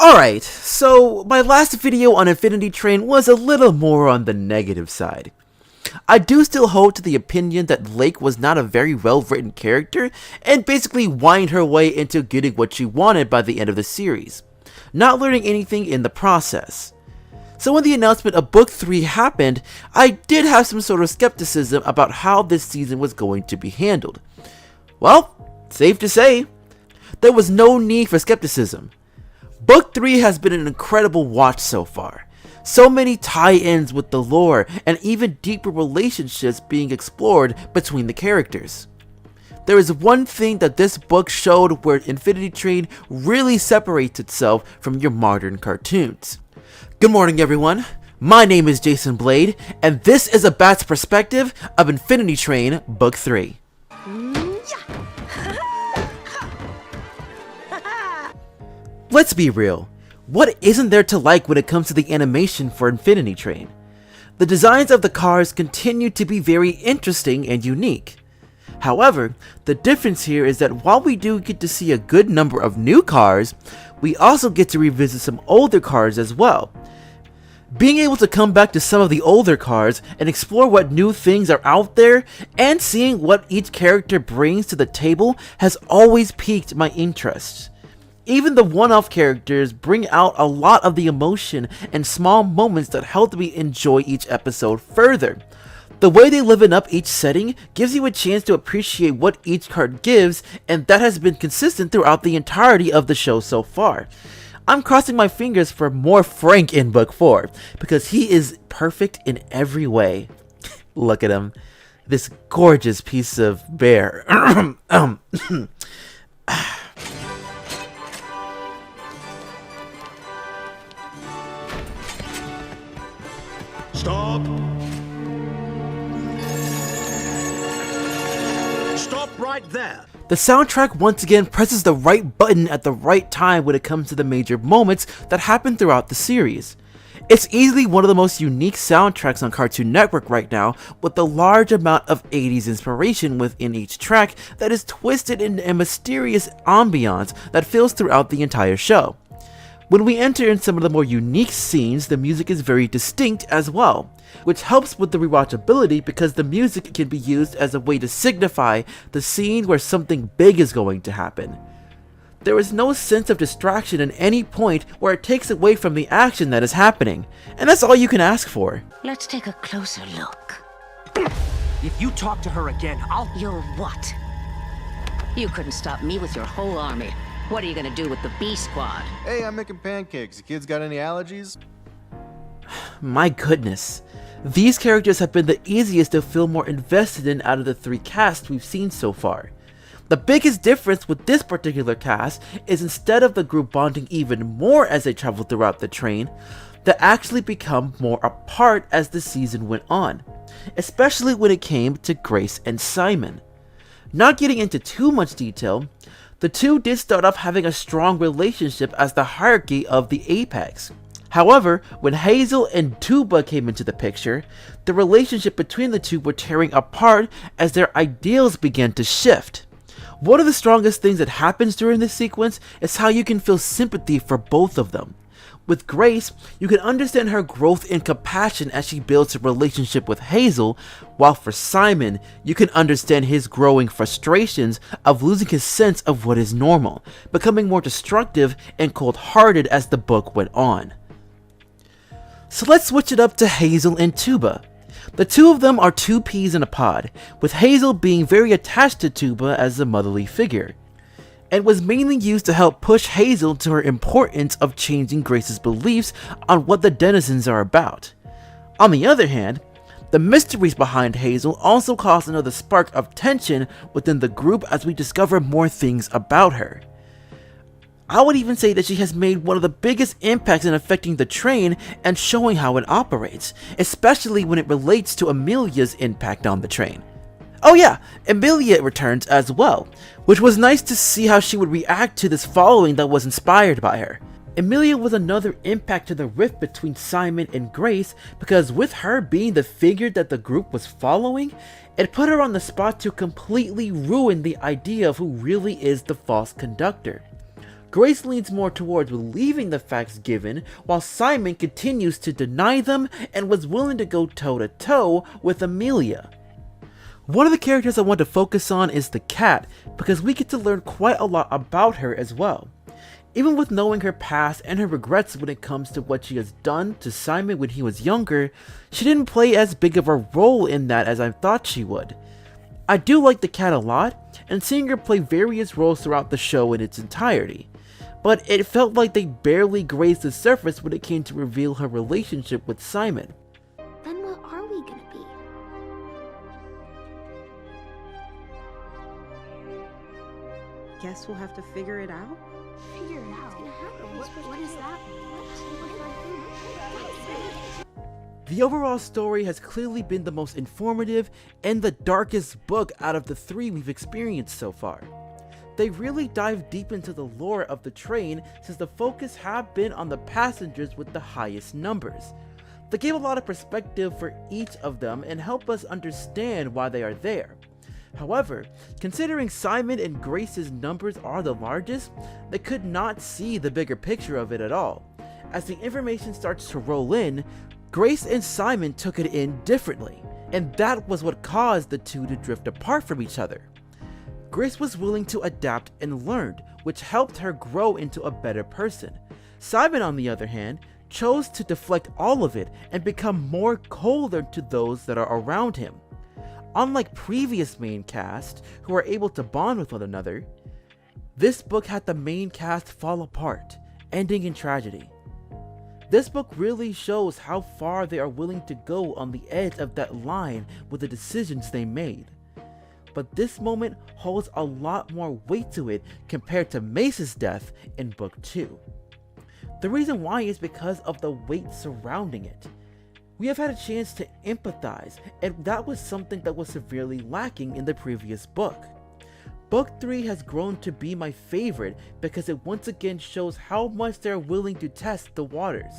Alright, so my last video on Infinity Train was a little more on the negative side. I do still hold to the opinion that Lake was not a very well written character and basically whined her way into getting what she wanted by the end of the series, not learning anything in the process. So when the announcement of Book 3 happened, I did have some sort of skepticism about how this season was going to be handled. Well, safe to say, there was no need for skepticism. Book 3 has been an incredible watch so far. So many tie-ins with the lore and even deeper relationships being explored between the characters. There is one thing that this book showed where Infinity Train really separates itself from your modern cartoons. Good morning everyone, my name is Jason Blade, and this is a Bat's perspective of Infinity Train Book 3. Let's be real, what isn't there to like when it comes to the animation for Infinity Train? The designs of the cars continue to be very interesting and unique. However, the difference here is that while we do get to see a good number of new cars, we also get to revisit some older cars as well. Being able to come back to some of the older cars and explore what new things are out there and seeing what each character brings to the table has always piqued my interest. Even the one-off characters bring out a lot of the emotion and small moments that help me enjoy each episode further. The way they liven up each setting gives you a chance to appreciate what each card gives, and that has been consistent throughout the entirety of the show so far. I'm crossing my fingers for more Frank in Book 4, because he is perfect in every way. Look at him. This gorgeous piece of bear. Stop! Stop right there! The soundtrack once again presses the right button at the right time when it comes to the major moments that happen throughout the series. It's easily one of the most unique soundtracks on Cartoon Network right now, with a large amount of 80s inspiration within each track that is twisted in a mysterious ambiance that fills throughout the entire show. When we enter in some of the more unique scenes, the music is very distinct as well, which helps with the rewatchability because the music can be used as a way to signify the scene where something big is going to happen. There is no sense of distraction at any point where it takes away from the action that is happening, and that's all you can ask for. Let's take a closer look. If you talk to her again, You'll what? You couldn't stop me with your whole army. What are you gonna do with the B Squad? Hey, I'm making pancakes. The kids got any allergies? My goodness. These characters have been the easiest to feel more invested in out of the three casts we've seen so far. The biggest difference with this particular cast is instead of the group bonding even more as they travel throughout the train, they actually become more apart as the season went on, especially when it came to Grace and Simon. Not getting into too much detail, the two did start off having a strong relationship as the hierarchy of the Apex. However, when Hazel and Tuba came into the picture, the relationship between the two were tearing apart as their ideals began to shift. One of the strongest things that happens during this sequence is how you can feel sympathy for both of them. With Grace, you can understand her growth in compassion as she builds a relationship with Hazel, while for Simon, you can understand his growing frustrations of losing his sense of what is normal, becoming more destructive and cold-hearted as the book went on. So let's switch it up to Hazel and Tuba. The two of them are two peas in a pod, with Hazel being very attached to Tuba as a motherly figure, and was mainly used to help push Hazel to her importance of changing Grace's beliefs on what the denizens are about. On the other hand, the mysteries behind Hazel also cause another spark of tension within the group as we discover more things about her. I would even say that she has made one of the biggest impacts in affecting the train and showing how it operates, especially when it relates to Amelia's impact on the train. Oh yeah, Amelia returns as well, which was nice to see how she would react to this following that was inspired by her. Amelia was another impact to the rift between Simon and Grace because with her being the figure that the group was following, it put her on the spot to completely ruin the idea of who really is the false conductor. Grace leans more towards believing the facts given, while Simon continues to deny them and was willing to go toe-to-toe with Amelia. One of the characters I want to focus on is the cat, because we get to learn quite a lot about her as well. Even with knowing her past and her regrets when it comes to what she has done to Simon when he was younger, she didn't play as big of a role in that as I thought she would. I do like the cat a lot, and seeing her play various roles throughout the show in its entirety, but it felt like they barely grazed the surface when it came to reveal her relationship with Simon. Then what are we gonna be? Guess we'll have to figure it out. Figure it out. What is that? The overall story has clearly been the most informative and the darkest book out of the 3 we've experienced so far. They really dive deep into the lore of the train since the focus have been on the passengers with the highest numbers. They gave a lot of perspective for each of them and help us understand why they are there. However, considering Simon and Grace's numbers are the largest, they could not see the bigger picture of it at all. As the information starts to roll in, Grace and Simon took it in differently, and that was what caused the two to drift apart from each other. Grace was willing to adapt and learned, which helped her grow into a better person. Simon, on the other hand, chose to deflect all of it and become more colder to those that are around him. Unlike previous main cast, who are able to bond with one another, this book had the main cast fall apart, ending in tragedy. This book really shows how far they are willing to go on the edge of that line with the decisions they made. But this moment holds a lot more weight to it compared to Mace's death in book 2. The reason why is because of the weight surrounding it. We have had a chance to empathize, and that was something that was severely lacking in the previous book. Book 3 has grown to be my favorite because it once again shows how much they are willing to test the waters,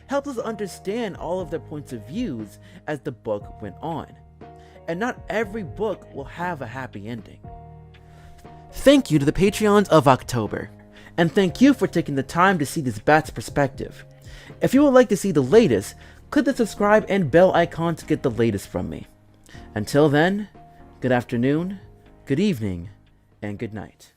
helps us understand all of their points of views as the book went on. And not every book will have a happy ending. Thank you to the Patreons of October, and thank you for taking the time to see this bat's perspective. If you would like to see the latest, click the subscribe and bell icon to get the latest from me. Until then, good afternoon, good evening, and good night.